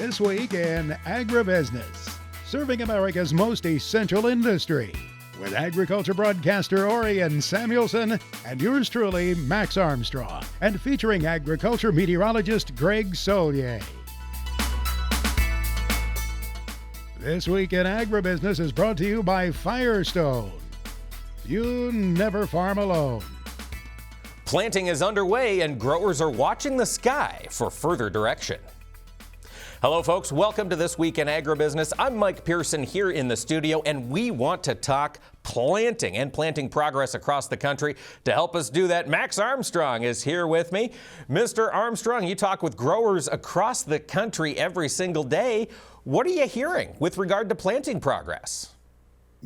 This week in Agribusiness, serving America's most essential industry, with agriculture broadcaster Orion Samuelson and yours truly, Max Armstrong, and featuring agriculture meteorologist Greg Solier. This week in Agribusiness is brought to you by Firestone. You never farm alone. Planting is underway and growers are watching the sky for further direction. Hello folks, welcome to This Week in Agribusiness. I'm Mike Pearson here in the studio, and we want to talk planting and planting progress across the country. To help us do that, Max Armstrong is here with me. Mr. Armstrong, you talk with growers across the country every single day. What are you hearing with regard to planting progress?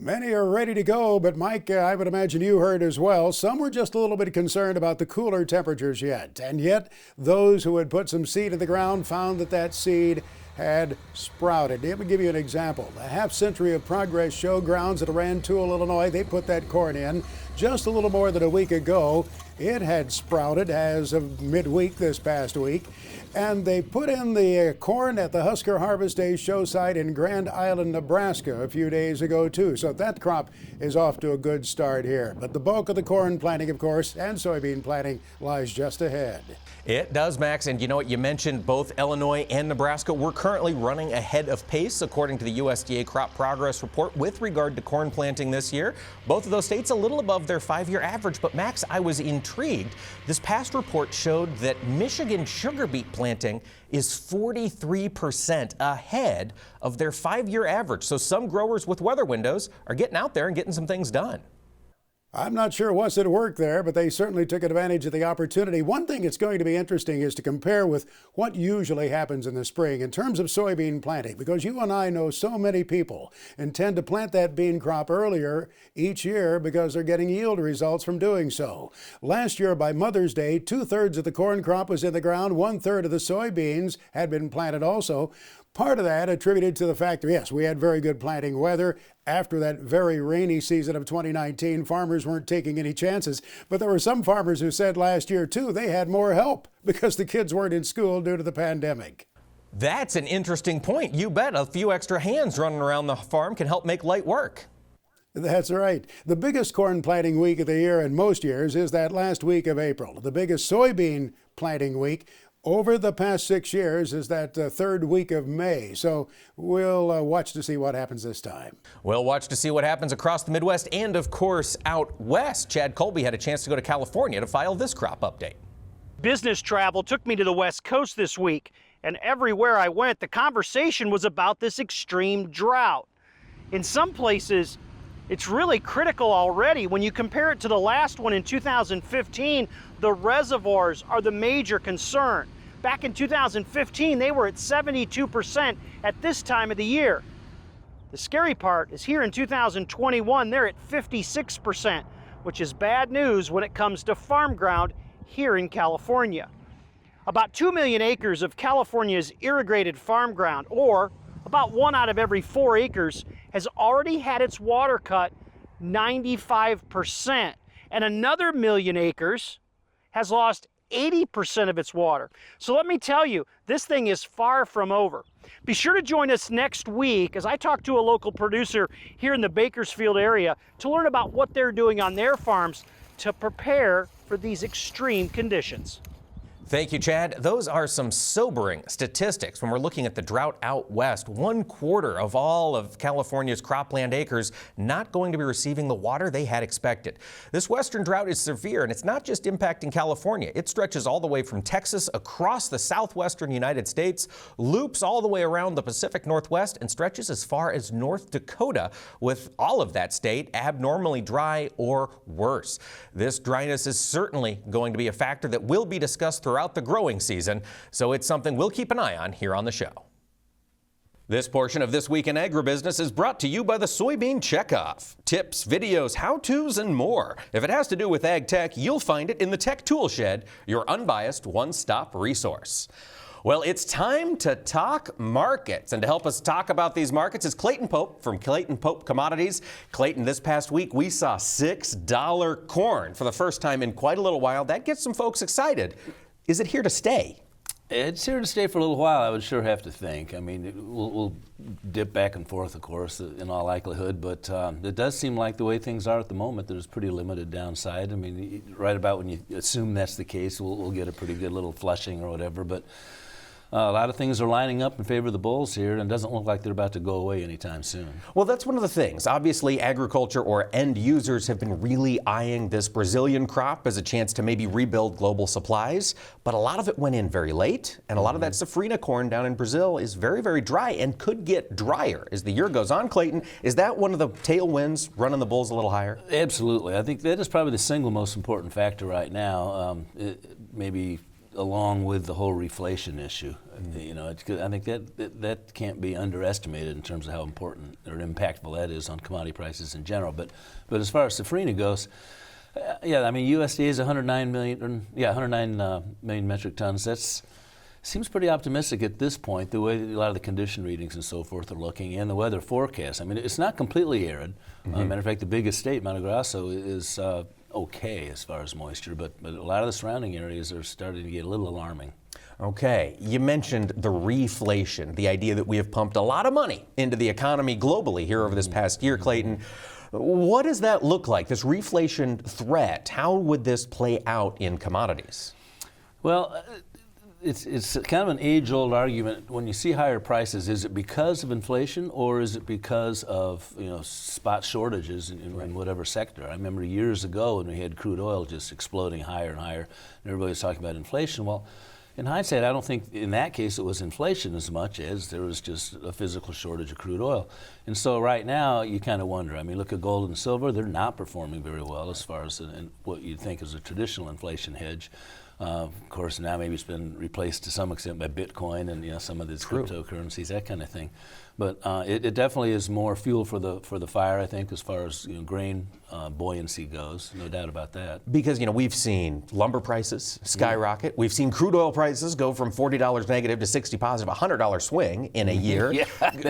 Many are ready to go, but Mike, I would imagine you heard as well. Some were just a little bit concerned about the cooler temperatures yet. And yet, those who had put some seed in the ground found that seed had sprouted. Let me give you an example. A half century of progress show grounds at Rantoul, Illinois. They put that corn in just a little more than a week ago. It had sprouted as of midweek this past week. And they put in the corn at the Husker Harvest Day show site in Grand Island, Nebraska a few days ago too. So that crop is off to a good start here. But the bulk of the corn planting, of course, and soybean planting lies just ahead. It does, Max. And you know what? You mentioned both Illinois and Nebraska. We're currently running ahead of pace, according to the USDA Crop Progress Report, with regard to corn planting this year. Both of those states a little above their 5-year average. But Max, I was intrigued. This past report showed that Michigan sugar beet planting is 43% ahead of their 5-year average. So some growers with weather windows are getting out there and getting some things done. I'm not sure what's at work there, but they certainly took advantage of the opportunity. One thing that's going to be interesting is to compare with what usually happens in the spring in terms of soybean planting, because you and I know so many people intend to plant that bean crop earlier each year because they're getting yield results from doing so. Last year, by Mother's Day, 2/3 of the corn crop was in the ground, 1/3 of the soybeans had been planted also. Part of that attributed to the fact that, yes, we had very good planting weather. After that very rainy season of 2019, farmers weren't taking any chances. But there were some farmers who said last year, too, they had more help because the kids weren't in school due to the pandemic. That's an interesting point. You bet. A few extra hands running around the farm can help make light work. That's right. The biggest corn planting week of the year in most years is that last week of April. The biggest soybean planting week over the past 6 years is that third week of May. So we'll watch to see what happens this time. We'll watch to see what happens across the Midwest and, of course, out west. Chad Colby had a chance to go to California to file this crop update. Business travel took me to the West Coast this week, and everywhere I went, the conversation was about this extreme drought. In some places, it's really critical already. When you compare it to the last one in 2015, the reservoirs are the major concern. Back in 2015, they were at 72% at this time of the year. The scary part is here in 2021, they're at 56%, which is bad news when it comes to farm ground here in California. About 2 million acres of California's irrigated farm ground, or about 1 out of every 4 acres, has already had its water cut 95%. And another 1 million acres has lost 80% of its water. So let me tell you, this thing is far from over. Be sure to join us next week as I talk to a local producer here in the Bakersfield area to learn about what they're doing on their farms to prepare for these extreme conditions. Thank you, Chad. Those are some sobering statistics when we're looking at the drought out west. 1/4 of all of California's cropland acres not going to be receiving the water they had expected. This western drought is severe, and it's not just impacting California. It stretches all the way from Texas across the southwestern United States, loops all the way around the Pacific Northwest, and stretches as far as North Dakota, with all of that state abnormally dry or worse. This dryness is certainly going to be a factor that will be discussed throughout the growing season, so it's something we'll keep an eye on here on the show. This portion of This Week in Agribusiness is brought to you by the Soybean Checkoff. Tips, videos, how-tos, and more. If it has to do with ag tech, you'll find it in the Tech Tool Shed, your unbiased one-stop resource. Well, it's time to talk markets. And to help us talk about these markets is Clayton Pope from Clayton Pope Commodities. Clayton, this past week we saw $6 corn for the first time in quite a little while. That gets some folks excited. Is it here to stay? It's here to stay for a little while, I would sure have to think. I mean, we'll dip back and forth, of course, in all likelihood, but it does seem like the way things are at the moment, there's pretty limited downside. I mean, right about when you assume that's the case, we'll get a pretty good little flushing or whatever, but a lot of things are lining up in favor of the bulls here, and it doesn't look like they're about to go away anytime soon. Well, that's one of the things. Obviously, agriculture or end users have been really eyeing this Brazilian crop as a chance to maybe rebuild global supplies, but a lot of it went in very late, and a lot of that safrinha corn down in Brazil is very, very dry and could get drier as the year goes on. Clayton, is that one of the tailwinds running the bulls a little higher? Absolutely. I think that is probably the single most important factor right now. Maybe along with the whole reflation issue. You know, I think that can't be underestimated in terms of how important or impactful that is on commodity prices in general. But as far as safrinha goes, yeah, I mean, USDA is 109 million metric tons. That seems pretty optimistic at this point, the way a lot of the condition readings and so forth are looking, and the weather forecast. I mean, it's not completely arid. Matter of fact, the biggest state, Mato Grosso, is okay as far as moisture, but a lot of the surrounding areas are starting to get a little alarming. Okay, you mentioned the reflation, the idea that we have pumped a lot of money into the economy globally here over this past year, Clayton. What does that look like, this reflation threat? How would this play out in commodities? Well, it's kind of an age-old argument. When you see higher prices, is it because of inflation or is it because of spot shortages in whatever sector? I remember years ago when we had crude oil just exploding higher and higher, and everybody was talking about inflation. Well, in hindsight, I don't think in that case it was inflation as much as there was just a physical shortage of crude oil. And so right now you kind of wonder. I mean, look at gold and silver; they're not performing very well as far as what you'd think is a traditional inflation hedge. Of course, now maybe it's been replaced to some extent by Bitcoin and some of these cryptocurrencies, that kind of thing. But it definitely is more fuel for the fire, I think, as far as grain buoyancy goes. No doubt about that. Because we've seen lumber prices skyrocket. We've seen crude oil prices go from $40 negative to $60 positive, $100 swing in a year.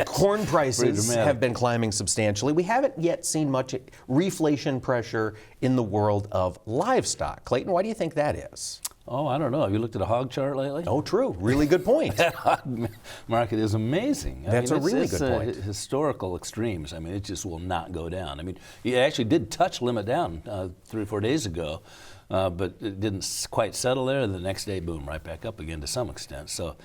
Corn prices have been climbing substantially. We haven't yet seen much reflation pressure in the world of livestock. Clayton, why do you think that is? Oh, I don't know. Have you looked at a hog chart lately? Oh, true. Really good point. That hog market is amazing. That's a really good point. Historical extremes. I mean, it just will not go down. I mean, it actually did touch limit down 3 or 4 days ago, but it didn't quite settle there. The next day, boom, right back up again to some extent. So,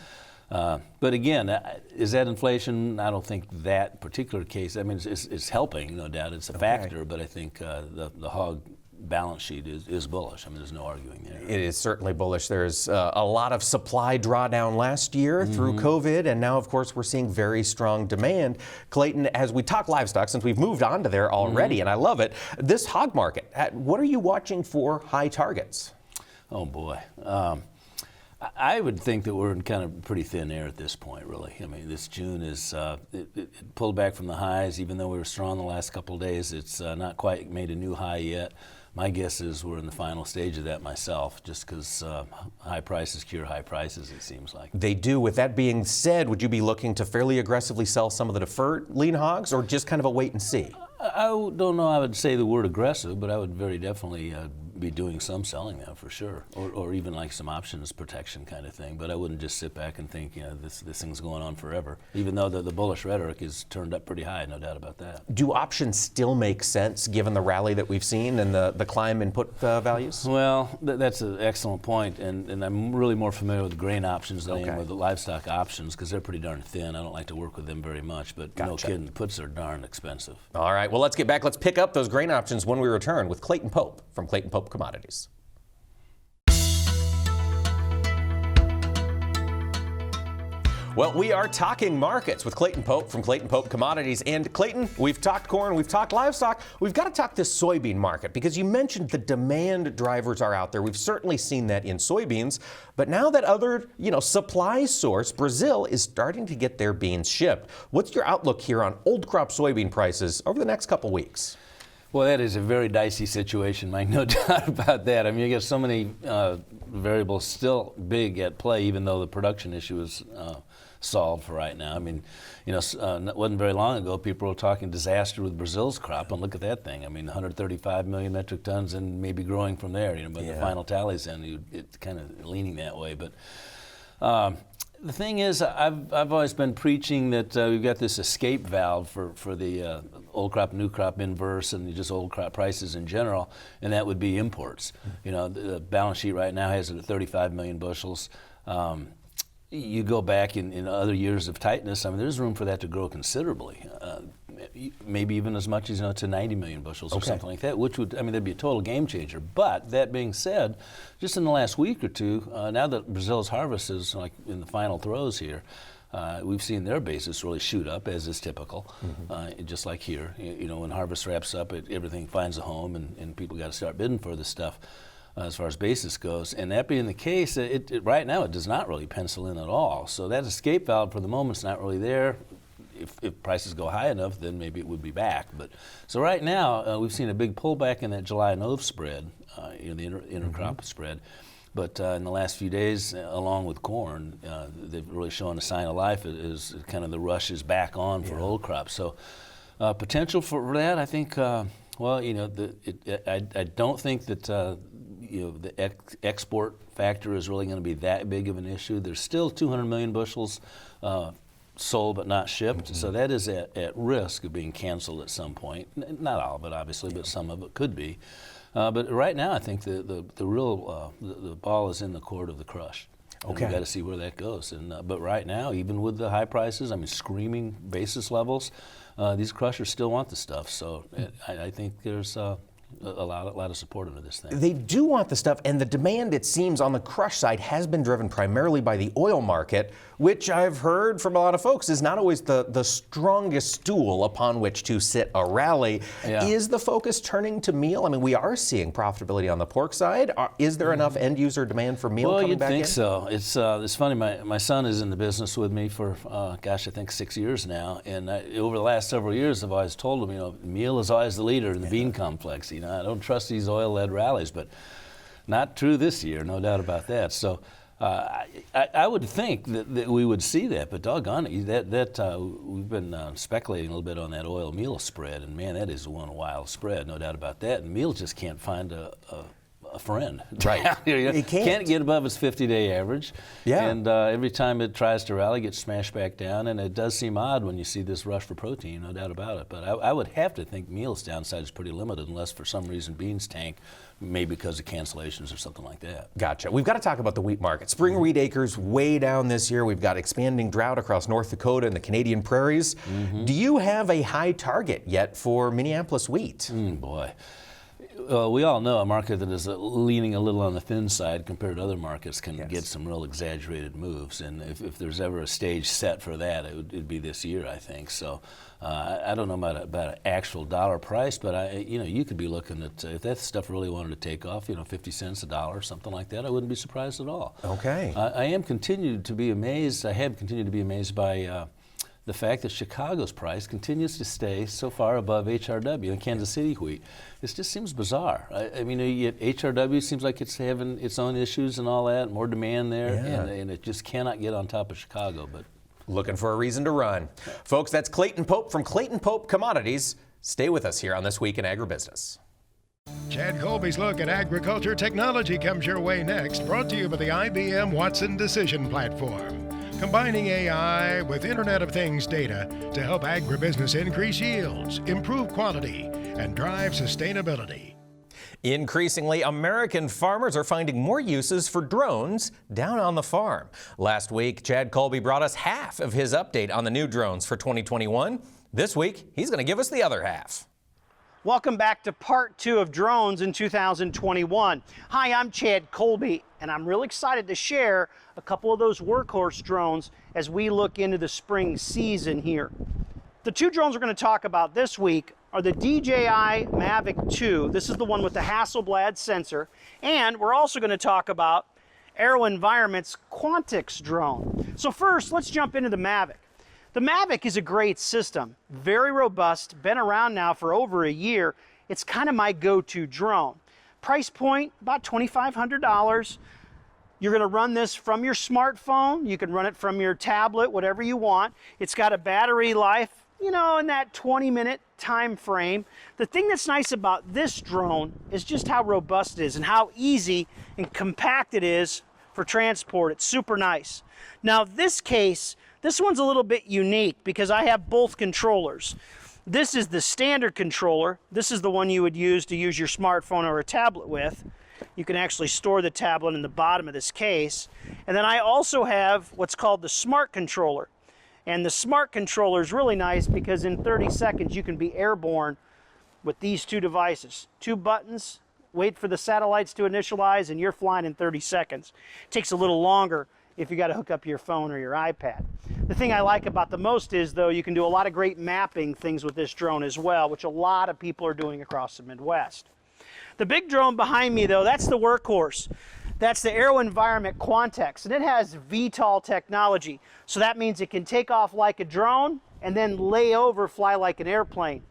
but again, is that inflation? I don't think that particular case. I mean, it's helping, no doubt. It's a factor, but I think the hog balance sheet is bullish. I mean, there's no arguing there. It is certainly bullish. There's a lot of supply drawdown last year through COVID, and now, of course, we're seeing very strong demand. Clayton, as we talk livestock, since we've moved on to there already, and I love it, this hog market, what are you watching for high targets? Oh, boy. I would think that we're in kind of pretty thin air at this point, really. I mean, this June is it pulled back from the highs, even though we were strong the last couple of days. It's not quite made a new high yet. My guess is we're in the final stage of that myself, just because high prices cure high prices, it seems like. They do. With that being said, would you be looking to fairly aggressively sell some of the deferred lean hogs, or just kind of a wait and see? I don't know I would say the word aggressive, but I would very definitely be doing some selling now for sure, or even like some options protection kind of thing. But I wouldn't just sit back and think, this thing's going on forever, even though the bullish rhetoric is turned up pretty high, no doubt about that. Do options still make sense given the rally that we've seen and the climb in put values? Well, that's an excellent point, and I'm really more familiar with grain options than I am with the livestock options, because they're pretty darn thin. I don't like to work with them very much, but no kidding, puts are darn expensive. All right, well, let's get back. Let's pick up those grain options when we return with Clayton Pope from Clayton Pope Commodities. Well, we are talking markets with Clayton Pope from Clayton Pope Commodities. And Clayton, we've talked corn, we've talked livestock. We've got to talk this soybean market, because you mentioned the demand drivers are out there. We've certainly seen that in soybeans. But now that other, supply source, Brazil, is starting to get their beans shipped. What's your outlook here on old crop soybean prices over the next couple weeks? Well, that is a very dicey situation, Mike, no doubt about that. I mean, you get so many variables still big at play, even though the production issue is solved for right now. I mean, it wasn't very long ago people were talking disaster with Brazil's crop, and look at that thing. I mean, 135 million metric tons and maybe growing from there, but the final tally's in, it's kind of leaning that way. But The thing is, I've always been preaching that we've got this escape valve for the old crop, new crop inverse, and just old crop prices in general, and that would be imports. You know, the balance sheet right now has it at 35 million bushels. You go back in other years of tightness, I mean, there's room for that to grow considerably. Maybe even as much as to 90 million bushels or something like that, which would, I mean, that'd be a total game changer. But that being said, just in the last week or two, now that Brazil's harvest is like in the final throes here, we've seen their basis really shoot up, as is typical, just like here. You know, when harvest wraps up, everything finds a home, and people got to start bidding for this stuff. As far as basis goes, and that being the case, right now it does not really pencil in at all. So that escape valve for the moment's not really there. If prices go high enough, then maybe it would be back. But so right now we've seen a big pullback in that July and oat spread, the intercrop spread. But in the last few days, along with corn, they've really shown a sign of life. It is kind of the rush is back on for old crops. So potential for that, I think. Well, you know, I don't think that the export factor is really going to be that big of an issue. There's still 200 million bushels sold but not shipped, so that is at risk of being canceled at some point. Not all of it, obviously, but some of it could be. But right now, I think the real the ball is in the court of the crush. And we've got to see where that goes. And but right now, even with the high prices, I mean, screaming basis levels, these crushers still want the stuff. So I think there's a lot of support into this thing. They do want the stuff, and the demand, it seems, on the crush side has been driven primarily by the oil market, which I've heard from a lot of folks is not always the strongest stool upon which to sit a rally. Yeah. Is the focus turning to meal? I mean, we are seeing profitability on the pork side. Is there enough end user demand for meal coming back in? Well, you'd think so. It's funny, my son is in the business with me for, I think 6 years now, and over the last several years I've always told him, meal is always the leader in the bean complex. I don't trust these oil-led rallies, but not true this year, no doubt about that. So I would think that we would see that, but doggone it, we've been speculating a little bit on that oil-meal spread, and man, that is one wild spread, no doubt about that. And meal just can't find a friend. Right. It can't get above its 50-day average. Yeah. And every time it tries to rally, it gets smashed back down. And it does seem odd when you see this rush for protein, no doubt about it. But I would have to think meal's downside is pretty limited, unless for some reason beans tank, maybe because of cancellations or something like that. Gotcha. We've got to talk about the wheat market. Spring wheat acres way down this year. We've got expanding drought across North Dakota and the Canadian prairies. Do you have a high target yet for Minneapolis wheat? Boy. We all know a market that is leaning a little on the thin side compared to other markets can get some real exaggerated moves. And if there's ever a stage set for that, it'd be this year, I think. So I don't know about an actual dollar price, but you could be looking at, if that stuff really wanted to take off, 50 cents a dollar, something like that, I wouldn't be surprised at all. Okay. I have continued to be amazed by the fact that Chicago's price continues to stay so far above HRW and Kansas City wheat. It just seems bizarre. I mean, HRW seems like it's having its own issues and all that, more demand there, and it just cannot get on top of Chicago. But looking for a reason to run. Folks, that's Clayton Pope from Clayton Pope Commodities. Stay with us here on This Week in Agribusiness. Chad Colby's look at agriculture technology comes your way next, brought to you by the IBM Watson Decision Platform. Combining AI with Internet of Things data to help agribusiness increase yields, improve quality, and drive sustainability. Increasingly, American farmers are finding more uses for drones down on the farm. Last week, Chad Colby brought us half of his update on the new drones for 2021. This week, he's going to give us the other half. Welcome back to part 2 of drones in 2021. Hi, I'm Chad Colby, and I'm really excited to share a couple of those workhorse drones as we look into the spring season here. The 2 drones we're going to talk about this week are the DJI Mavic 2. This is the one with the Hasselblad sensor. And we're also going to talk about AeroVironment's Quantix drone. So first, let's jump into the Mavic. The Mavic is a great system, very robust, been around now for over a year. It's kind of my go-to drone. Price point, about $2,500. You're going to run this from your smartphone. You can run it from your tablet, whatever you want. It's got a battery life, in that 20-minute time frame. The thing that's nice about this drone is just how robust it is and how easy and compact it is for transport. It's super nice. Now this case, this one's a little bit unique because I have both controllers. This is the standard controller. This is the one you would use to use your smartphone or a tablet with. You can actually store the tablet in the bottom of this case. And then I also have what's called the smart controller. And the smart controller is really nice because in 30 seconds you can be airborne with these two devices. 2 buttons, wait for the satellites to initialize, and you're flying in 30 seconds. It takes a little longer if you got to hook up your phone or your iPad. The thing I like about the most is, though, you can do a lot of great mapping things with this drone as well, which a lot of people are doing across the Midwest. The big drone behind me, though, that's the workhorse. That's the AeroVironment Quantex, and it has VTOL technology. So that means it can take off like a drone and then lay over, fly like an airplane.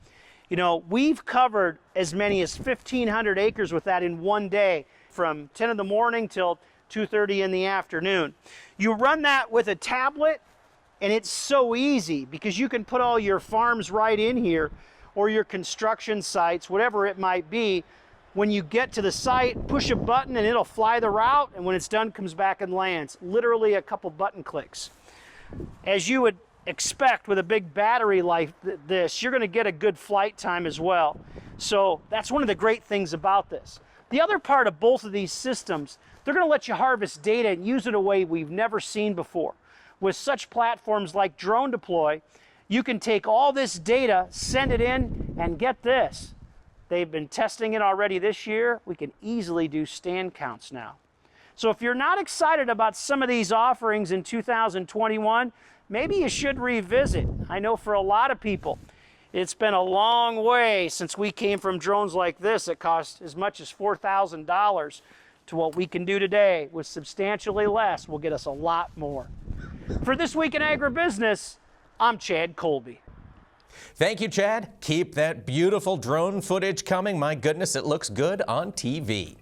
You know, we've covered as many as 1,500 acres with that in one day, from 10 in the morning till 2:30 in the afternoon. You run that with a tablet, and it's so easy because you can put all your farms right in here, or your construction sites, whatever it might be. When you get to the site, push a button and it'll fly the route, and when it's done, comes back and lands. Literally a couple button clicks. As you would expect with a big battery like this, you're going to get a good flight time as well. So that's one of the great things about this. The other part of both of these systems, they're going to let you harvest data and use it in a way we've never seen before. With such platforms like Drone Deploy, you can take all this data, send it in, and get this. They've been testing it already this year. We can easily do stand counts now. So if you're not excited about some of these offerings in 2021, maybe you should revisit. I know for a lot of people, it's been a long way since we came from drones like this that cost as much as $4,000 to what we can do today with substantially less will get us a lot more. For This Week in Agribusiness, I'm Chad Colby. Thank you, Chad. Keep that beautiful drone footage coming. My goodness, it looks good on TV.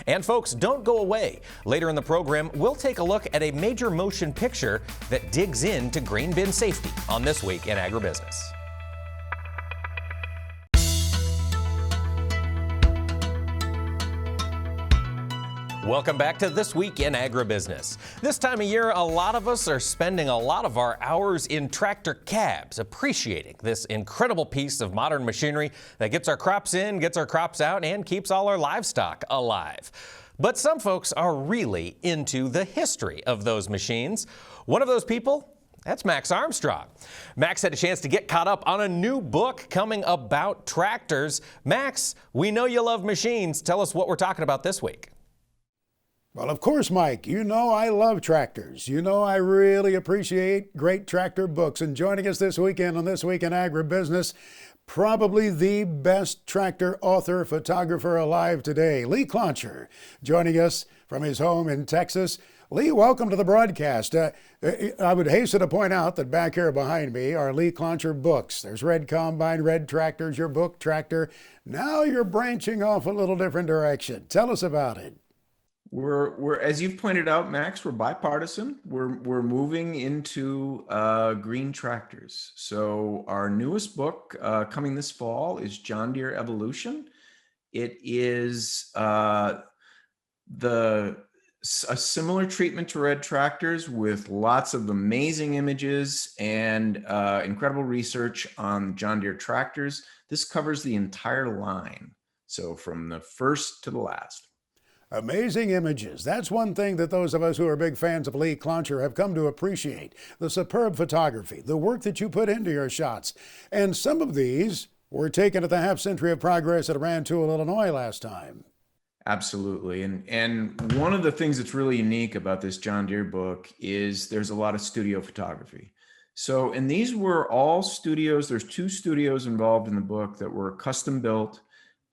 And folks, don't go away. Later in the program, we'll take a look at a major motion picture that digs into grain bin safety on This Week in Agribusiness. Welcome back to This Week in Agribusiness. This time of year, a lot of us are spending a lot of our hours in tractor cabs, appreciating this incredible piece of modern machinery that gets our crops in, gets our crops out, and keeps all our livestock alive. But some folks are really into the history of those machines. One of those people, that's Max Armstrong. Max had a chance to get caught up on a new book coming about tractors. Max, we know you love machines. Tell us what we're talking about this week. Well, of course, Mike, you know I love tractors. You know I really appreciate great tractor books. And joining us this weekend on This Week in Agribusiness, probably the best tractor author, photographer alive today, Lee Cloncher, joining us from his home in Texas. Lee, welcome to the broadcast. I would hasten to point out that back here behind me are Lee Cloncher books. There's Red Combine, Red Tractors, your book, Tractor. Now you're branching off a little different direction. Tell us about it. We're as you've pointed out, Max, we're bipartisan. We're moving into green tractors. So our newest book coming this fall is John Deere Evolution. It is a similar treatment to Red Tractors with lots of amazing images and incredible research on John Deere tractors. This covers the entire line, so from the first to the last. Amazing images. That's one thing that those of us who are big fans of Lee Cloncher have come to appreciate. The superb photography, the work that you put into your shots. And some of these were taken at the Half Century of Progress at Rantoul, Illinois last time. Absolutely. And one of the things that's really unique about this John Deere book is there's a lot of studio photography. So, and these were all studios. There's 2 studios involved in the book that were custom built.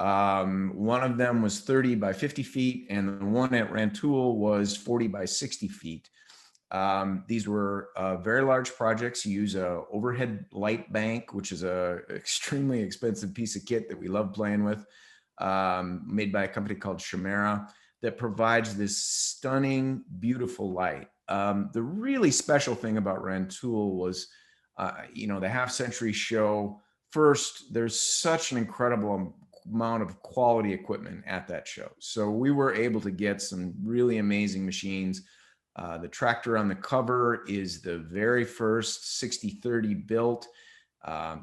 One of them was 30 by 50 feet, and the one at Rantoul was 40 by 60 feet. These were very large projects. You use a overhead light bank, which is a extremely expensive piece of kit that we love playing with, made by a company called Chimera, that provides this stunning, beautiful light. The really special thing about Rantoul was, the Half Century show. First, there's such an incredible amount of quality equipment at that show. So we were able to get some really amazing machines. The tractor on the cover is the very first 6030 built.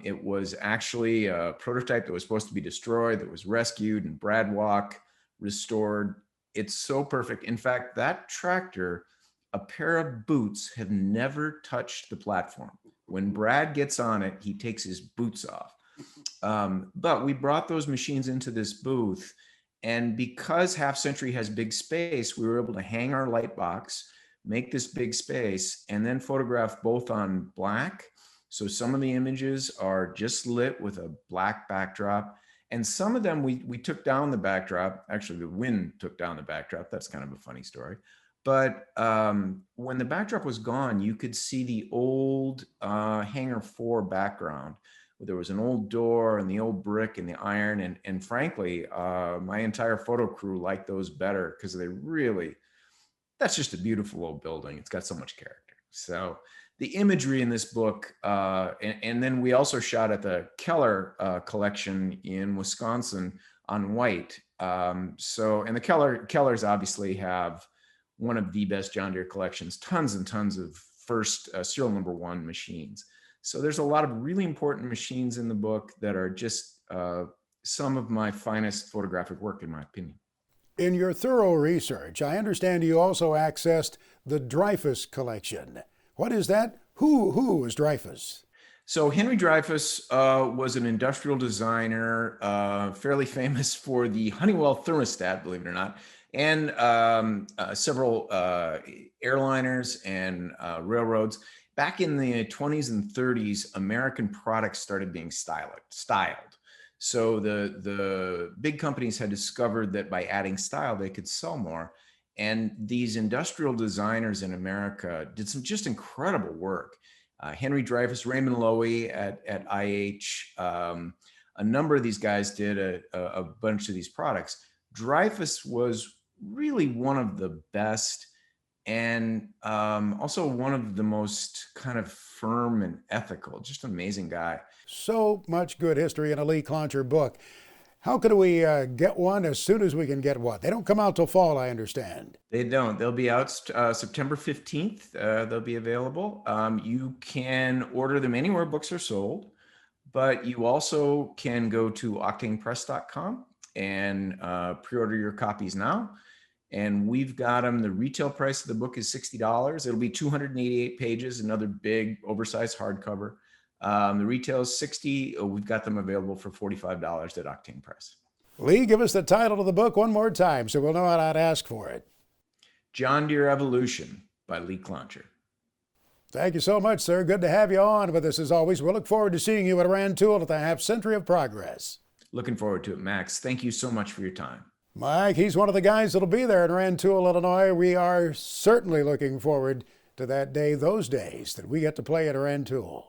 It was actually a prototype that was supposed to be destroyed, that was rescued, and Brad Walk restored. It's so perfect. In fact, that tractor, a pair of boots have never touched the platform. When Brad gets on it, he takes his boots off. But we brought those machines into this booth, and because Half Century has big space, we were able to hang our light box, make this big space, and then photograph both on black. So some of the images are just lit with a black backdrop, and some of them we took down the backdrop. Actually, the wind took down the backdrop. That's kind of a funny story. But when the backdrop was gone, you could see the old Hangar 4 background. There was an old door and the old brick and the iron. And frankly, my entire photo crew liked those better because that's just a beautiful old building. It's got so much character. So the imagery in this book, and then we also shot at the Keller collection in Wisconsin on white. And the Kellers obviously have one of the best John Deere collections, tons and tons of first serial number 1 machines. So there's a lot of really important machines in the book that are just some of my finest photographic work, in my opinion. In your thorough research, I understand you also accessed the Dreyfus collection. What is that? Who is Dreyfus? So Henry Dreyfus was an industrial designer, fairly famous for the Honeywell thermostat, believe it or not, and several airliners and railroads. Back in the 20s and 30s, American products started being styled. So the big companies had discovered that by adding style, they could sell more. And these industrial designers in America did some just incredible work. Henry Dreyfus, Raymond Loewy at IH, a number of these guys did a bunch of these products. Dreyfus was really one of the best, and also one of the most kind of firm and ethical, just an amazing guy. So much good history in a Lee Cloncher book. How can we get one as soon as we can get one? They don't come out till fall, I understand. They don't. They'll be out September 15th. They'll be available. You can order them anywhere books are sold, but you also can go to octanepress.com and pre-order your copies now. And we've got them. The retail price of the book is $60. It'll be 288 pages, another big oversized hardcover. The retail is $60. We've got them available for $45 at Octane Press. Lee, give us the title of the book one more time so we'll know how to ask for it. John Deere Evolution by Lee Cloncher. Thank you so much, sir. Good to have you on with us as always. We'll look forward to seeing you at Rantoul at the Half Century of Progress. Looking forward to it, Max. Thank you so much for your time. Mike, he's one of the guys that'll be there in Rantoul, Illinois. We are certainly looking forward to that day, those days that we get to play at Rantoul.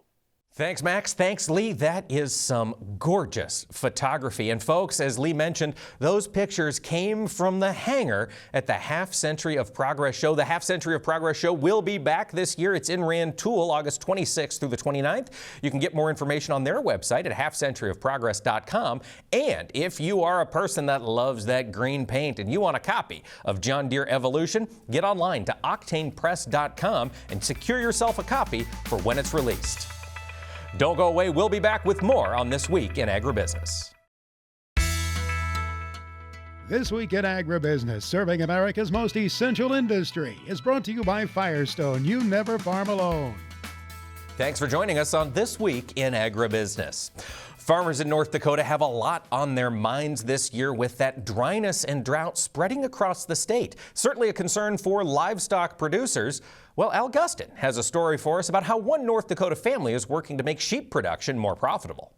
Thanks, Max. Thanks, Lee. That is some gorgeous photography. And folks, as Lee mentioned, those pictures came from the hangar at the Half Century of Progress show. The Half Century of Progress show will be back this year. It's in Rantoul, August 26th through the 29th. You can get more information on their website at halfcenturyofprogress.com. And if you are a person that loves that green paint and you want a copy of John Deere Evolution, get online to octanepress.com and secure yourself a copy for when it's released. Don't go away. We'll be back with more on This Week in Agribusiness. This Week in Agribusiness, serving America's most essential industry, is brought to you by Firestone. You never farm alone. Thanks for joining us on This Week in Agribusiness. Farmers in North Dakota have a lot on their minds this year with that dryness and drought spreading across the state. Certainly a concern for livestock producers. Well, Al Gustin has a story for us about how one North Dakota family is working to make sheep production more profitable.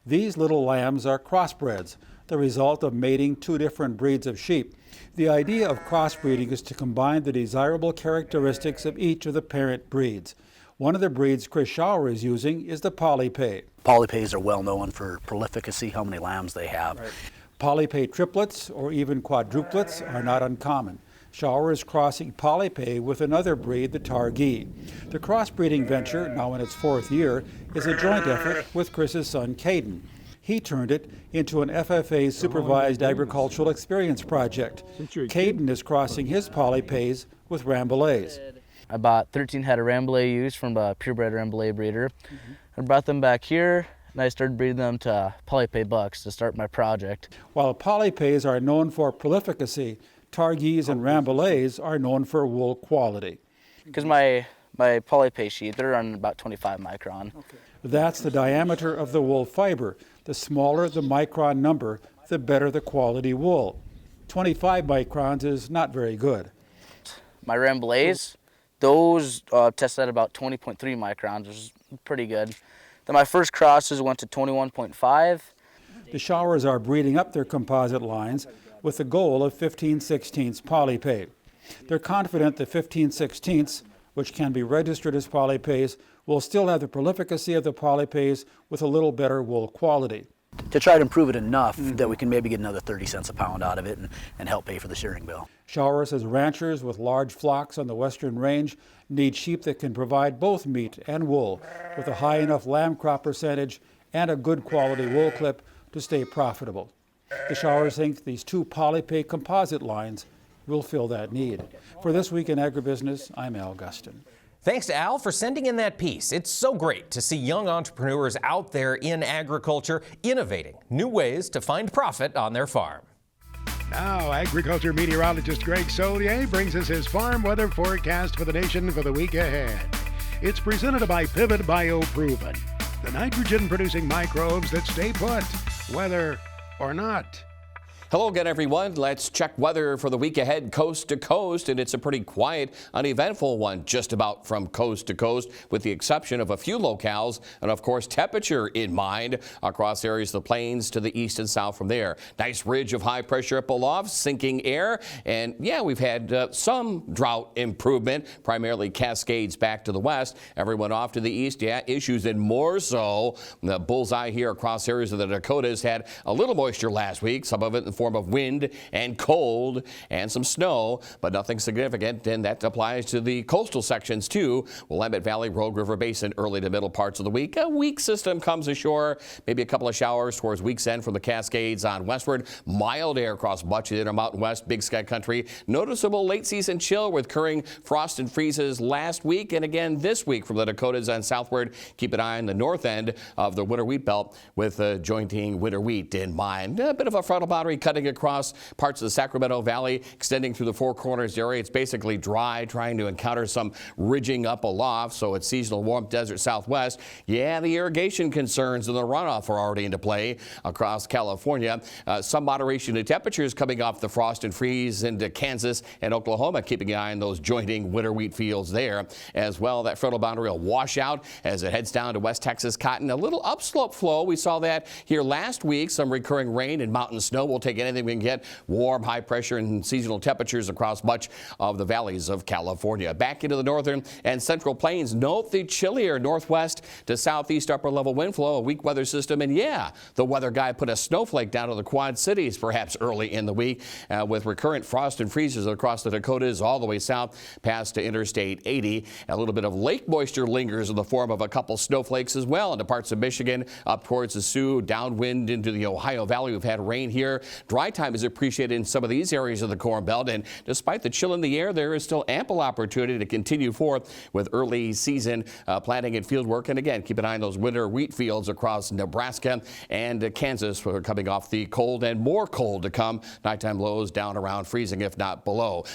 These little lambs are crossbreds, the result of mating two different breeds of sheep. The idea of crossbreeding is to combine the desirable characteristics of each of the parent breeds. One of the breeds Chris Schauer is using is the Polypay. Polypays are well known for prolificacy, how many lambs they have. Right. Polypay triplets or even quadruplets are not uncommon. Schauer is crossing Polypay with another breed, the Targhee. The crossbreeding venture, now in its fourth year, is a joint effort with Chris's son Caden. He turned it into an FFA supervised agricultural experience project. Caden is crossing his polypays with Rambouillets. I bought 13 head of Rambouillet ewes from a purebred Rambouillet breeder. I brought them back here and I started breeding them to polypay bucks to start my project. While polypays are known for prolificacy, Targhees and Rambouillets are known for wool quality. Because my polypay sheet, they're on about 25 micron. That's the diameter of the wool fiber. The smaller the micron number, the better the quality wool. 25 microns is not very good. My Rambouillets, those tested at about 20.3 microns, which is pretty good. Then my first crosses went to 21.5. The Showers are breeding up their composite lines with the goal of 15/16 polypay. They're confident the 15/16, which can be registered as polypays, will still have the prolificacy of the polypays with a little better wool quality. To try to improve it enough that we can maybe get another 30 cents a pound out of it and help pay for the shearing bill. Showers says ranchers with large flocks on the western range need sheep that can provide both meat and wool with a high enough lamb crop percentage and a good quality wool clip to stay profitable. The Showers think these two polypay composite lines will fill that need. For This Week in Agribusiness, I'm Al Gustin. Thanks to Al for sending in that piece. It's so great to see young entrepreneurs out there in agriculture innovating new ways to find profit on their farm. Now, agriculture meteorologist Greg Solier brings us his farm weather forecast for the nation for the week ahead. It's presented by Pivot BioProven, the nitrogen-producing microbes that stay put, whether or not. Hello again, everyone. Let's check weather for the week ahead coast to coast, and it's a pretty quiet, uneventful one just about from coast to coast, with the exception of a few locales and, of course, temperature in mind across areas of the plains to the east and south from there. Nice ridge of high pressure up aloft, sinking air, and yeah, we've had some drought improvement, primarily Cascades back to the west. Everyone off to the east, yeah, issues and more so. The bullseye here across areas of the Dakotas had a little moisture last week, some of it in the form of wind and cold and some snow, but nothing significant, and that applies to the coastal sections too. Willamette Valley, Rogue River Basin, early to middle parts of the week. A weak system comes ashore, maybe a couple of showers towards week's end from the Cascades on westward. Mild air across much of the Intermountain West, Big Sky Country. Noticeable late season chill with occurring frost and freezes last week and again this week from the Dakotas on southward. Keep an eye on the north end of the winter wheat belt with jointing winter wheat in mind. A bit of a frontal boundary cutting across parts of the Sacramento Valley, extending through the Four Corners area. It's basically dry, trying to encounter some ridging up aloft, so it's seasonal warmth desert southwest. Yeah, the irrigation concerns and the runoff are already into play across California. Some moderation in temperatures coming off the frost and freeze into Kansas and Oklahoma, keeping an eye on those jointing winter wheat fields there as well. That frontal boundary will wash out as it heads down to West Texas cotton. A little upslope flow. We saw that here last week. Some recurring rain and mountain snow. We'll take anything we can get. Warm, high pressure and seasonal temperatures across much of the valleys of California. Back into the northern and central plains. Note the chillier northwest to southeast upper level wind flow, a weak weather system. And yeah, the weather guy put a snowflake down to the Quad Cities perhaps early in the week with recurrent frost and freezes across the Dakotas all the way south past to Interstate 80. A little bit of lake moisture lingers in the form of a couple snowflakes as well into parts of Michigan, up towards the Sioux, downwind into the Ohio Valley. We've had rain here. Dry time is appreciated in some of these areas of the Corn Belt, and despite the chill in the air, there is still ample opportunity to continue forth with early season planting and field work. And again, keep an eye on those winter wheat fields across Nebraska and Kansas. We're coming off the cold and more cold to come. Nighttime lows down around freezing, if not below.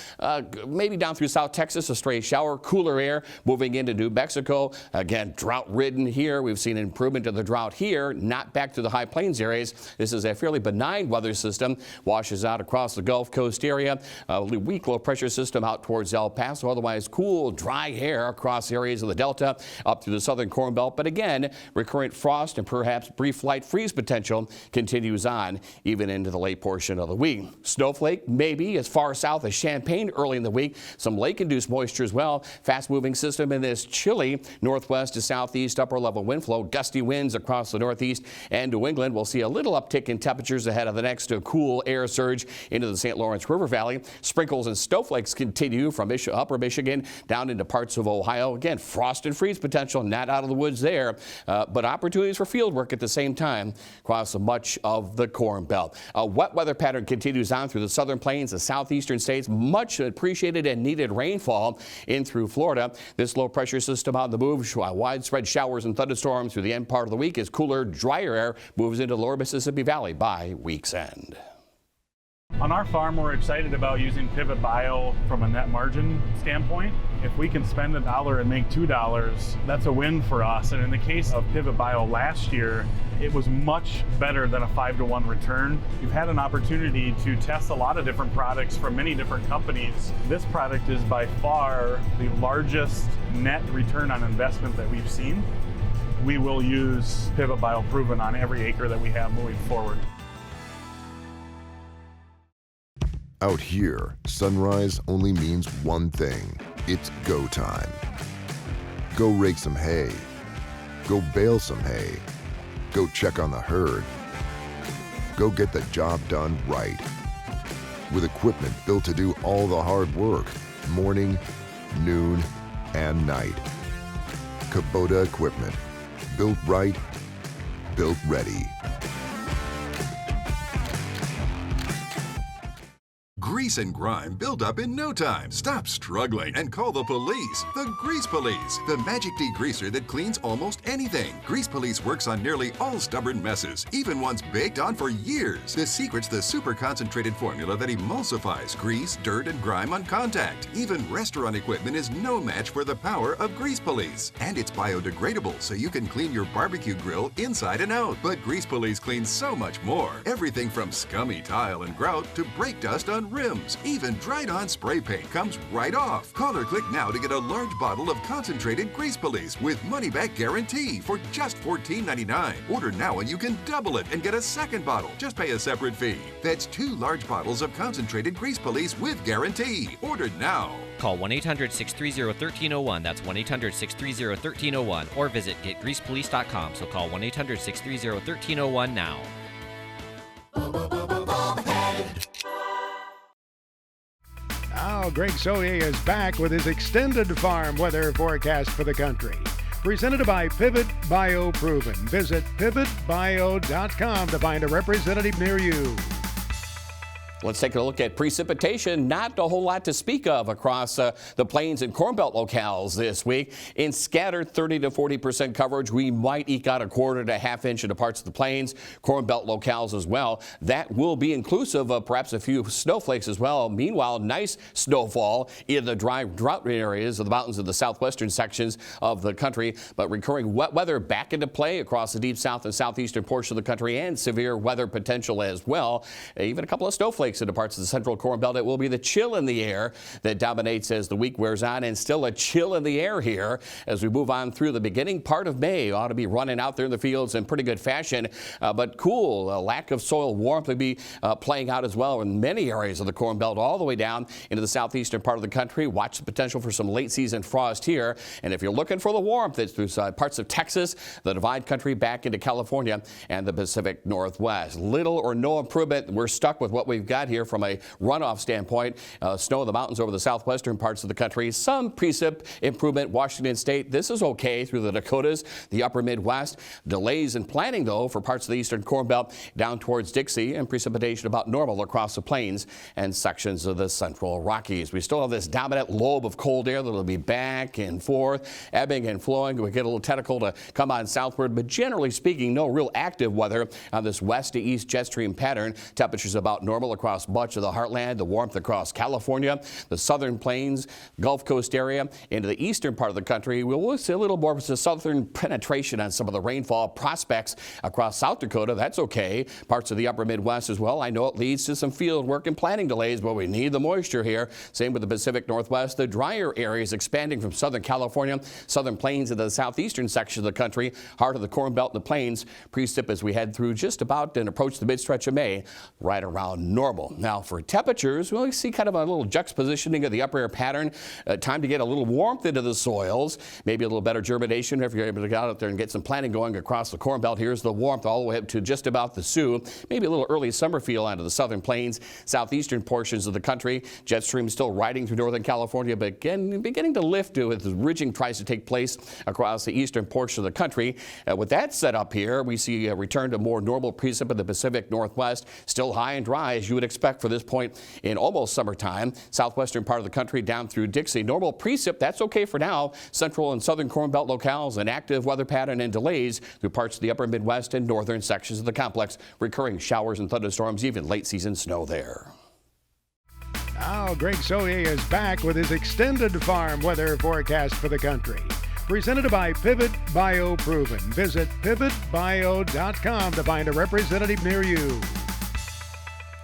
Maybe down through South Texas, a stray shower, cooler air moving into New Mexico. Again, drought ridden here. We've seen improvement to the drought here, not back to the high plains areas. This is a fairly benign weather system. Washes out across the Gulf Coast area. A weak low pressure system out towards El Paso. Otherwise cool, dry air across areas of the Delta up through the southern Corn Belt. But again, recurrent frost and perhaps brief light freeze potential continues on even into the late portion of the week. Snowflake maybe as far south as Champaign early in the week. Some lake-induced moisture as well. Fast-moving system in this chilly northwest to southeast upper level wind flow. Gusty winds across the northeast and New England. We'll see a little uptick in temperatures ahead of the next cool air surge into the St. Lawrence River Valley. Sprinkles and snowflakes continue from upper Michigan down into parts of Ohio. Again, frost and freeze potential not out of the woods there, but opportunities for field work at the same time across much of the Corn Belt. A wet weather pattern continues on through the southern plains, the southeastern states. Much appreciated and needed rainfall in through Florida. This low pressure system on the move, widespread showers and thunderstorms through the end part of the week as cooler, drier air moves into the lower Mississippi Valley by week's end. On our farm, we're excited about using Pivot Bio from a net margin standpoint. If we can spend $1 and make $2, that's a win for us. And in the case of Pivot Bio last year, it was much better than a 5-to-1 return. You've had an opportunity to test a lot of different products from many different companies. This product is by far the largest net return on investment that we've seen. We will use Pivot Bio Proven on every acre that we have moving forward. Out here, sunrise only means one thing. It's go time. Go rake some hay. Go bale some hay. Go check on the herd. Go get the job done right. With equipment built to do all the hard work, morning, noon, and night. Kubota equipment. Built right, built ready. Grease and grime build up in no time. Stop struggling and call the police. The Grease Police, the magic degreaser that cleans almost anything. Grease Police works on nearly all stubborn messes, even ones baked on for years. The secret's the super concentrated formula that emulsifies grease, dirt, and grime on contact. Even restaurant equipment is no match for the power of Grease Police. And it's biodegradable, so you can clean your barbecue grill inside and out. But Grease Police cleans so much more. Everything from scummy tile and grout to brake dust on rims. Even dried-on spray paint comes right off. Call or click now to get a large bottle of concentrated Grease Police with money-back guarantee for just $14.99. Order now and you can double it and get a second bottle. Just pay a separate fee. That's 2 large bottles of concentrated Grease Police with guarantee. Ordered now. Call 1-800-630-1301. That's 1-800-630-1301. Or visit getgreasepolice.com. So call 1-800-630-1301 now. Now, Greg Solier is back with his extended farm weather forecast for the country. Presented by Pivot Bio Proven. Visit pivotbio.com to find a representative near you. Let's take a look at precipitation. Not a whole lot to speak of across the plains and Corn Belt locales this week. In scattered 30 to 40% coverage, we might eke out a quarter to half inch into parts of the plains, Corn Belt locales as well. That will be inclusive of perhaps a few snowflakes as well. Meanwhile, nice snowfall in the dry drought areas of the mountains of the southwestern sections of the country. But recurring wet weather back into play across the deep south and southeastern portion of the country, and severe weather potential as well. Even a couple of snowflakes into parts of the central Corn Belt. It will be the chill in the air that dominates as the week wears on, and still a chill in the air here as we move on through the beginning part of May. Ought to be running out there in the fields in pretty good fashion, but cool. A lack of soil warmth will be playing out as well in many areas of the Corn Belt, all the way down into the southeastern part of the country. Watch the potential for some late season frost here. And if you're looking for the warmth, it's through parts of Texas, the Divide Country back into California and the Pacific Northwest. Little or no improvement. We're stuck with what we've got here from a runoff standpoint. Snow in the mountains over the southwestern parts of the country. Some precip improvement. Washington State, this is okay through the Dakotas, the upper Midwest. Delays in planting, though, for parts of the eastern Corn Belt down towards Dixie, and precipitation about normal across the plains and sections of the central Rockies. We still have this dominant lobe of cold air that will be back and forth, ebbing and flowing. We get a little tentacle to come on southward, but generally speaking, no real active weather on this west to east jet stream pattern. Temperatures about normal across much of the heartland, the warmth across California, the southern plains, Gulf Coast area, into the eastern part of the country. We'll see a little more of a southern penetration on some of the rainfall prospects across South Dakota. That's okay. Parts of the upper Midwest as well. I know it leads to some field work and planting delays, but we need the moisture here. Same with the Pacific Northwest. The drier areas expanding from Southern California, southern plains into the southeastern section of the country, heart of the Corn Belt and the plains. Precip as we head through just about and approach the mid-stretch of May, right around normal normal. Now for temperatures, we'll see kind of a little juxtapositioning of the upper air pattern. Time to get a little warmth into the soils, maybe a little better germination if you're able to get out there and get some planting going across the Corn Belt. Here's the warmth all the way up to just about the Sioux. Maybe a little early summer feel onto the southern plains, southeastern portions of the country. Jet stream still riding through northern California, but again, beginning to lift as the ridging tries to take place across the eastern portion of the country. With that set up here, we see a return to more normal precip in the Pacific Northwest. Still high and dry as you would expect for this point in almost summertime. Southwestern part of the country down through Dixie. Normal precip, that's okay for now. Central and southern Corn Belt locales, an active weather pattern and delays through parts of the upper Midwest and northern sections of the complex. Recurring showers and thunderstorms, even late season snow there. Now Greg Soye is back with his extended farm weather forecast for the country. Presented by Pivot Bio Proven. Visit pivotbio.com to find a representative near you.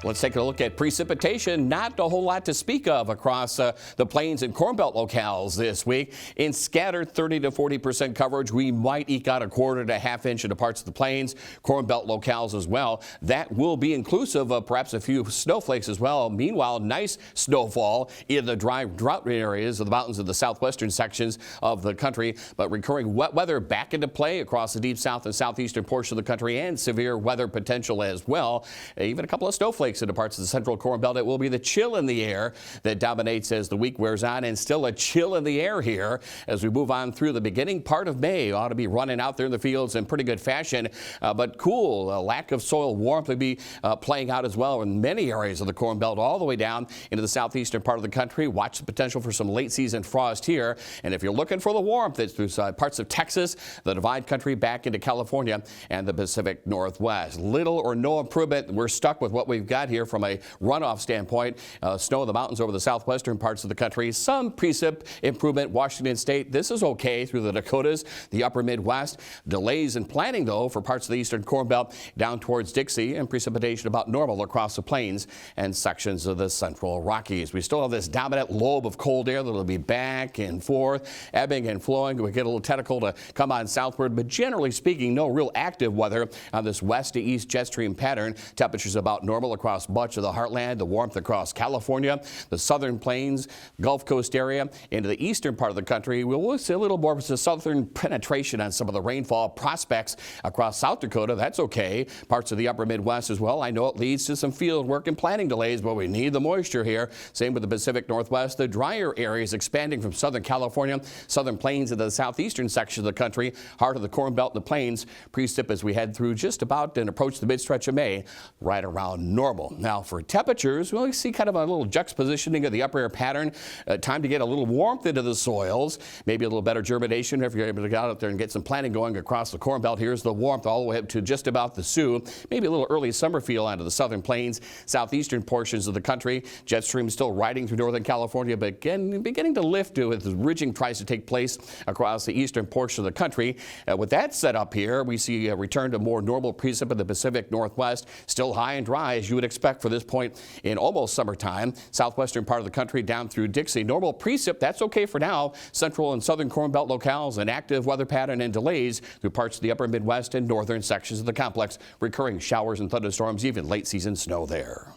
Let's take a look at precipitation. Not a whole lot to speak of across the plains and Corn Belt locales this week. In scattered 30 to 40% coverage, we might eke out a quarter to half inch into parts of the plains, Corn Belt locales as well. That will be inclusive of perhaps a few snowflakes as well. Meanwhile, nice snowfall in the dry drought areas of the mountains of the southwestern sections of the country. But recurring wet weather back into play across the deep south and southeastern portion of the country, and severe weather potential as well. Even a couple of snowflakes into parts of the central Corn Belt. It will be the chill in the air that dominates as the week wears on, and still a chill in the air here as we move on through the beginning part of May. Ought to be running out there in the fields in pretty good fashion, but cool. A lack of soil warmth will be playing out as well in many areas of the Corn Belt, all the way down into the southeastern part of the country. Watch the potential for some late season frost here. And if you're looking for the warmth, it's through parts of Texas, the Divide Country back into California and the Pacific Northwest. Little or no improvement. We're stuck with what we've got here from a runoff standpoint. Snow in the mountains over the southwestern parts of the country. Some precip improvement. Washington State, this is okay through the Dakotas, the upper Midwest. Delays in planting, though, for parts of the eastern Corn Belt down towards Dixie, and precipitation about normal across the plains and sections of the central Rockies. We still have this dominant lobe of cold air that will be back and forth, ebbing and flowing. We get a little tentacle to come on southward, but generally speaking, no real active weather on this west to east jet stream pattern. Temperatures about normal across much of the heartland, the warmth across California, the southern plains, Gulf Coast area, into the eastern part of the country. We'll see a little more southern penetration on some of the rainfall prospects across South Dakota. That's okay. Parts of the upper Midwest as well. I know it leads to some field work and planting delays, but we need the moisture here. Same with the Pacific Northwest. The drier areas expanding from southern California, southern plains into the southeastern section of the country, heart of the Corn Belt and the plains. Precip as we head through just about and approach the mid-stretch of May, right around normal. Now for temperatures, we'll see kind of a little juxtapositioning of the upper air pattern. Time to get a little warmth into the soils, maybe a little better germination if you're able to get out there and get some planting going across the Corn Belt. Here's the warmth all the way up to just about the Sioux. Maybe a little early summer feel onto the southern plains, southeastern portions of the country. Jet stream still riding through northern California, but again, beginning to lift as the ridging tries to take place across the eastern portion of the country. With that set up here, we see a return to more normal precip in the Pacific Northwest. Still high and dry as you would expect for this point in almost summertime. Southwestern part of the country down through Dixie. Normal precip, that's okay for now. Central and southern Corn Belt locales, an active weather pattern and delays through parts of the upper Midwest and northern sections of the complex. Recurring showers and thunderstorms, even late season snow there.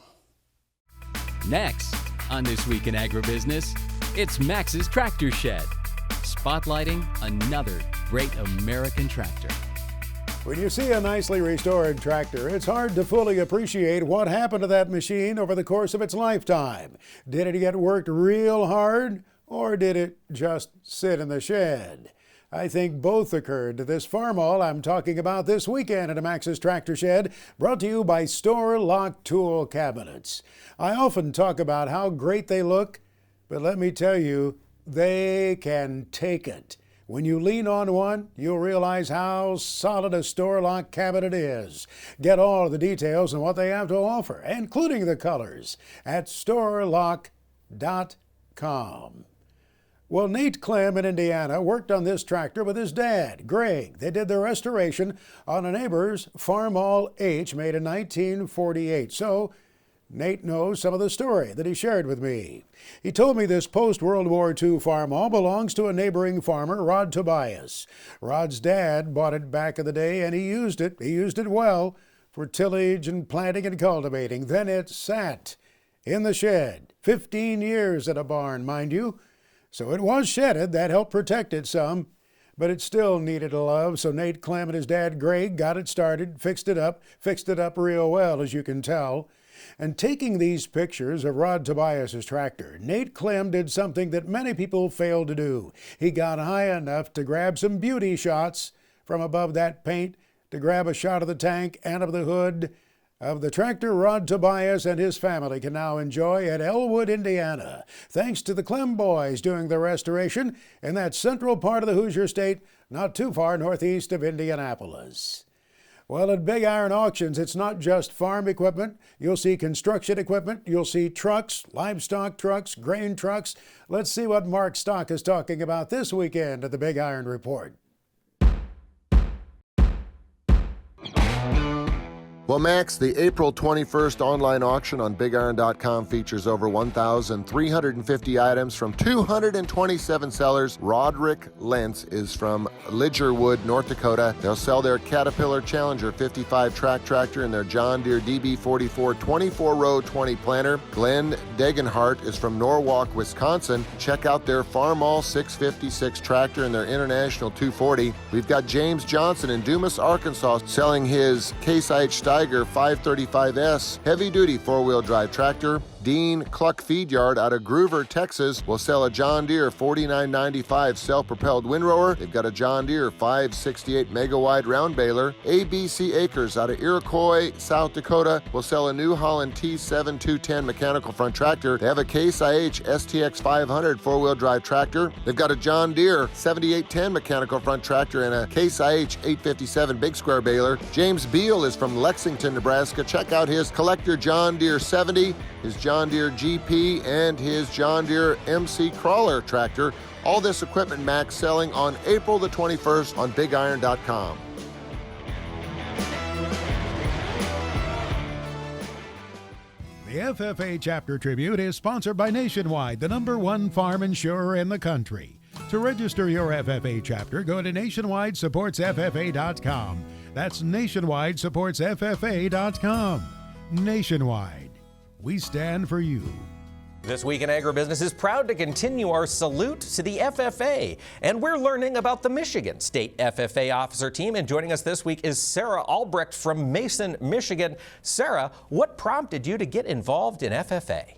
Next on This Week in Agribusiness, it's Max's Tractor Shed, spotlighting another great American tractor. When you see a nicely restored tractor, it's hard to fully appreciate what happened to that machine over the course of its lifetime. Did it get worked real hard, or did it just sit in the shed? I think both occurred to this farmall I'm talking about this weekend at Max's Tractor Shed, brought to you by Store Lock Tool Cabinets. I often talk about how great they look, but let me tell you, they can take it. When you lean on one, you'll realize how solid a store lock cabinet is. Get all of the details on what they have to offer, including the colors, at storelock.com. Well, Nate Clem in Indiana worked on this tractor with his dad, Greg. They did the restoration on a neighbor's Farmall H made in 1948. So Nate knows some of the story that he shared with me. He told me this post-World War II farmall belongs to a neighboring farmer, Rod Tobias. Rod's dad bought it back in the day, and he used it. He used it well. for tillage and planting and cultivating. Then it sat in the shed. 15 years at a barn, mind you. So it was shedded. That helped protect it some. But it still needed a love, so Nate Clem and his dad Greg got it started, fixed it up real well, as you can tell. And taking these pictures of Rod Tobias's tractor, Nate Clem did something that many people fail to do. He got high enough to grab some beauty shots from above that paint, to grab a shot of the tank and of the hood of the tractor Rod Tobias and his family can now enjoy at Elwood, Indiana, thanks to the Clem boys doing the restoration in that central part of the Hoosier State, not too far northeast of Indianapolis. Well, at Big Iron Auctions, it's not just farm equipment. You'll see construction equipment. You'll see trucks, livestock trucks, grain trucks. Let's see what Mark Stock is talking about this weekend at the Big Iron Report. Well, Max, the April 21st online auction on BigIron.com features over 1,350 items from 227 sellers. Roderick Lentz is from Lidgerwood, North Dakota. They'll sell their Caterpillar Challenger 55 track tractor and their John Deere DB44 24-row 20 planter. Glenn Degenhart is from Norwalk, Wisconsin. Check out their Farmall 656 tractor and their International 240. We've got James Johnson in Dumas, Arkansas, selling his Case IH Steiger 535S heavy-duty four-wheel drive tractor. Dean Cluck Feed Yard out of Groover, Texas will sell a John Deere 4995 self-propelled windrower. They've got a John Deere 568 mega-wide round baler. ABC Acres out of Iroquois, South Dakota will sell a New Holland T7210 mechanical front tractor. They have a Case IH STX 500 four-wheel drive tractor. They've got a John Deere 7810 mechanical front tractor and a Case IH 857 big square baler. James Beal is from Lexington, Nebraska. Check out his Collector John Deere 70, his John Deere GP, and his John Deere MC Crawler tractor. All this equipment, Max, selling on April the 21st on BigIron.com. The FFA Chapter Tribute is sponsored by Nationwide, the #1 farm insurer in the country. To register your FFA chapter, go to nationwidesupportsffa.com. That's nationwidesupportsffa.com. Nationwide. We stand for you. This Week in Agribusiness is proud to continue our salute to the FFA, and we're learning about the Michigan State FFA officer team. And joining us this week is Sarah Albrecht from Mason, Michigan. Sarah, what prompted you to get involved in FFA?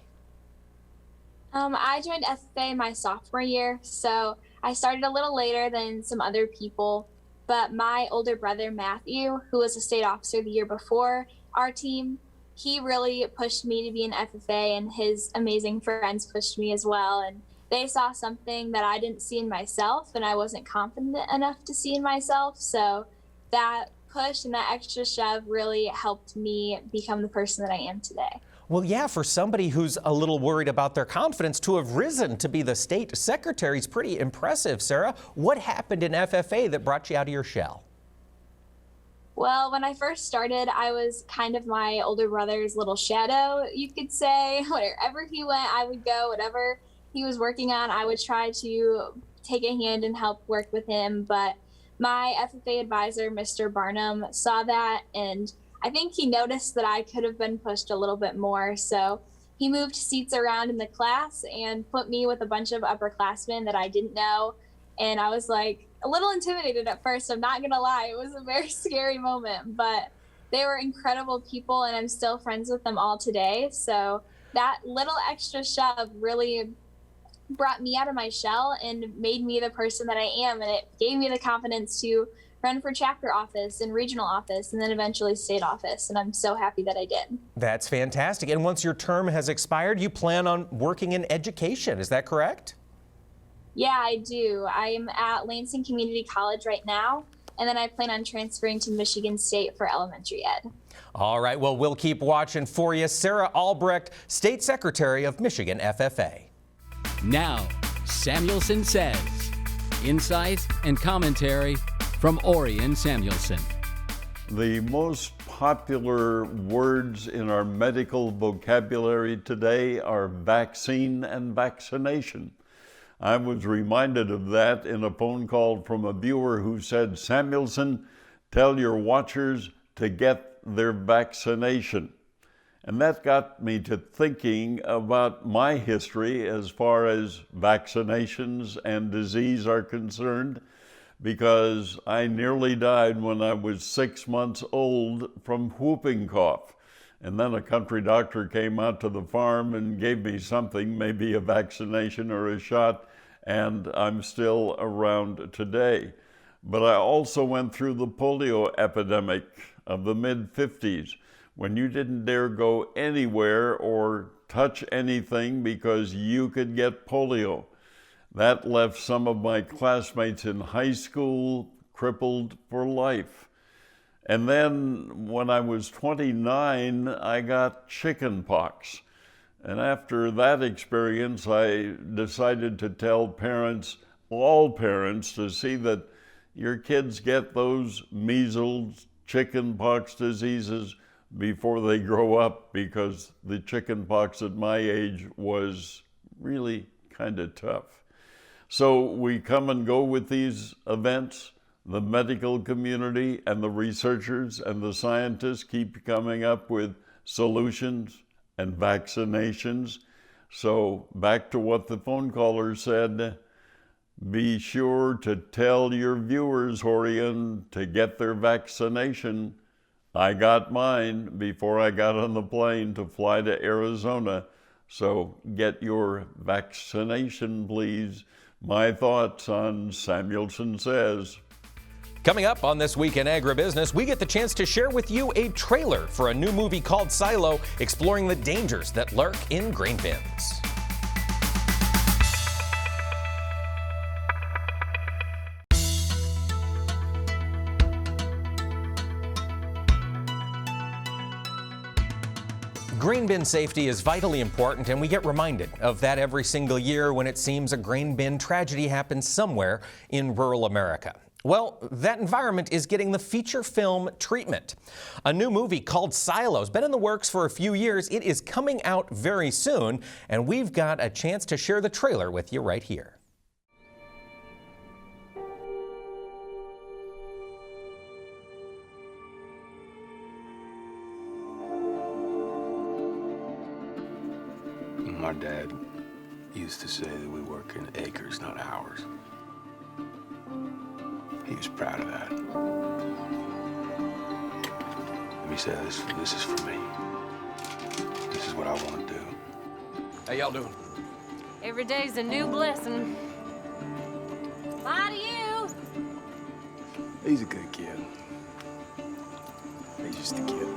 I joined FFA my sophomore year, so I started a little later than some other people, but my older brother, Matthew, who was a state officer the year before our team, he really pushed me to be an FFA, and his amazing friends pushed me as well. And they saw something that I didn't see in myself, and I wasn't confident enough to see in myself. So that push and that extra shove really helped me become the person that I am today. Well, yeah, for somebody who's a little worried about their confidence, to have risen to be the state secretary is pretty impressive. Sarah, what happened in FFA that brought you out of your shell? Well, when I first started, I was kind of my older brother's little shadow, you could say. Wherever he went, I would go. Whatever he was working on, I would try to take a hand and help work with him. But my FFA advisor, Mr. Barnum, saw that, and I think he noticed that I could have been pushed a little bit more. So he moved seats around in the class and put me with a bunch of upperclassmen that I didn't know. And I was like a little intimidated at first. I'm not going to lie. It was a very scary moment, but they were incredible people, and I'm still friends with them all today. So that little extra shove really brought me out of my shell and made me the person that I am. And it gave me the confidence to run for chapter office and regional office and then eventually state office. And I'm so happy that I did. That's fantastic. And once your term has expired, you plan on working in education. Is that correct? Yeah, I do. I'm at Lansing Community College right now, and then I plan on transferring to Michigan State for elementary ed. All right, well, we'll keep watching for you. Sarah Albrecht, State Secretary of Michigan FFA. Now, Samuelson Says. Insight and commentary from Orion Samuelson. The most popular words in our medical vocabulary today are vaccine and vaccination. I was reminded of that in a phone call from a viewer who said, "Samuelson, tell your watchers to get their vaccination. And that got me to thinking about my history as far as vaccinations and disease are concerned, because I nearly died when I was 6 months old from whooping cough. And then a country doctor came out to the farm and gave me something, maybe a vaccination or a shot, and I'm still around today. But I also went through the polio epidemic of the mid-50s, when you didn't dare go anywhere or touch anything because you could get polio. That left some of my classmates in high school crippled for life. And then when I was 29, I got chicken pox. And after that experience, I decided to tell parents, all parents, to see that your kids get those measles, chicken pox diseases before they grow up, because the chicken pox at my age was really kind of tough. So we come and go with these events. The medical community and the researchers and the scientists keep coming up with solutions and vaccinations. So back to what the phone caller said, be sure to tell your viewers, Horian, to get their vaccination. I got mine before I got on the plane to fly to Arizona. So get your vaccination, please. My thoughts on Samuelson Says. Coming up on This Week in Agribusiness, we get the chance to share with you a trailer for a new movie called Silo, exploring the dangers that lurk in grain bins. Grain bin safety is vitally important, and we get reminded of that every single year when it seems a grain bin tragedy happens somewhere in rural America. Well, that environment is getting the feature film treatment. A new movie called Silo has been in the works for a few years. It is coming out very soon, and we've got a chance to share the trailer with you right here. My dad used to say that we work in acres, not hours. He was proud of that. Let me say this is for me. This is what I want to do. How y'all doing? Every day's a new blessing. Bye to you. He's a good kid. He's just a kid.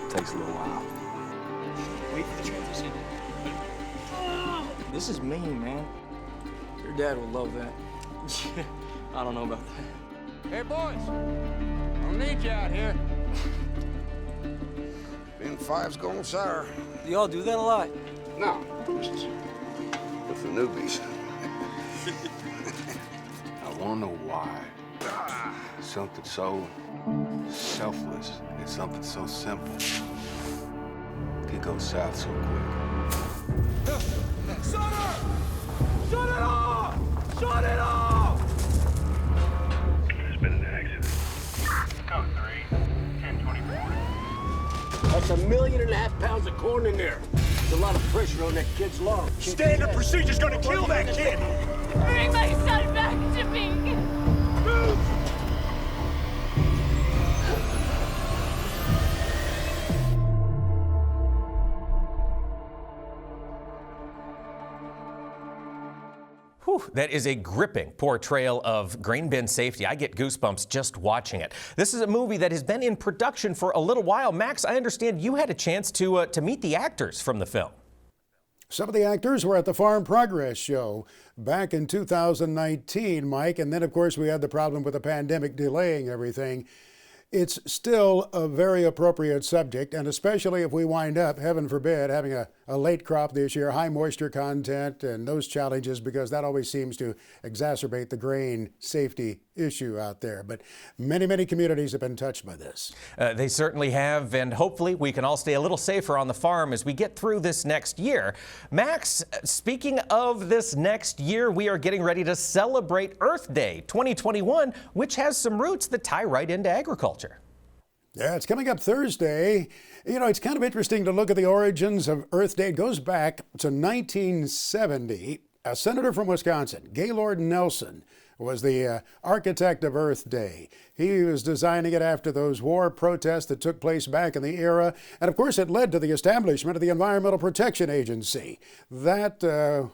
Takes a little while. Wait for the transition. This is mean, man. Your dad will love that. I don't know about that. Hey, boys. I'll need you out here. Bin 5's going sour. Do y'all do that a lot? No, just with the newbies. I want to know why. Something so selfless and something so simple could go south so quick. Summer! Shut it off! Shut it off! There's been an accident. Code 3, 1024. That's 1.5 million pounds of corn in there. There's a lot of pressure on that kid's lungs. Standard procedure's gonna kill that kid! Bring my son back to me. Move! Whew, that is a gripping portrayal of grain bin safety. I get goosebumps just watching it. This is a movie that has been in production for a little while. Max, I understand you had a chance to meet the actors from the film. Some of the actors were at the Farm Progress show back in 2019, Mike, and then, of course, we had the problem with the pandemic delaying everything. It's still a very appropriate subject, and especially if we wind up, heaven forbid, having a late crop this year, high moisture content and those challenges, because that always seems to exacerbate the grain safety issue out there. But many, many communities have been touched by this. They certainly have, and hopefully we can all stay a little safer on the farm as we get through this next year. Max, speaking of this next year, we are getting ready to celebrate Earth Day 2021, which has some roots that tie right into agriculture. Yeah, it's coming up Thursday. You know, it's kind of interesting to look at the origins of Earth Day. It goes back to 1970. A senator from Wisconsin, Gaylord Nelson, was the architect of Earth Day. He was designing it after those war protests that took place back in the era. And of course, it led to the establishment of the Environmental Protection Agency. That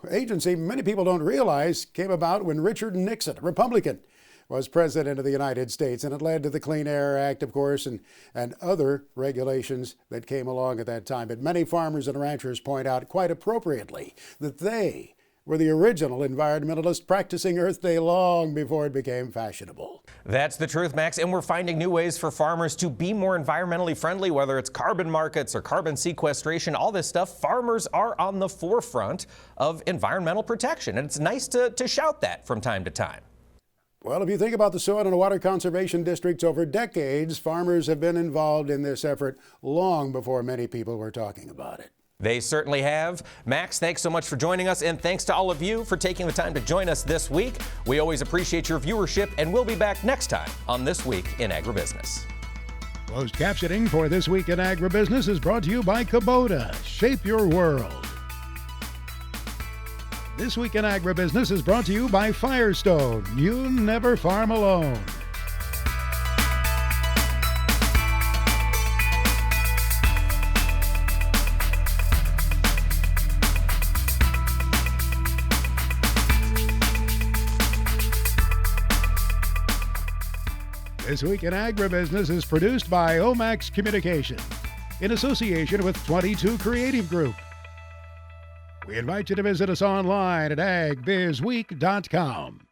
agency, many people don't realize, came about when Richard Nixon, a Republican, was president of the United States. And it led to the Clean Air Act, of course, and other regulations that came along at that time. But many farmers and ranchers point out quite appropriately that they were the original environmentalists practicing Earth Day long before it became fashionable. That's the truth, Max, and we're finding new ways for farmers to be more environmentally friendly, whether it's carbon markets or carbon sequestration, all this stuff. Farmers are on the forefront of environmental protection, and it's nice to shout that from time to time. Well, if you think about the soil and water conservation districts over decades, farmers have been involved in this effort long before many people were talking about it. They certainly have. Max, thanks so much for joining us, and thanks to all of you for taking the time to join us this week. We always appreciate your viewership, and we'll be back next time on This Week in Agribusiness. Closed captioning for This Week in Agribusiness is brought to you by Kubota. Shape your world. This Week in Agribusiness is brought to you by Firestone. You never farm alone. This Week in Agribusiness is produced by OMAX Communications in association with 22 Creative Group. We invite you to visit us online at agbizweek.com.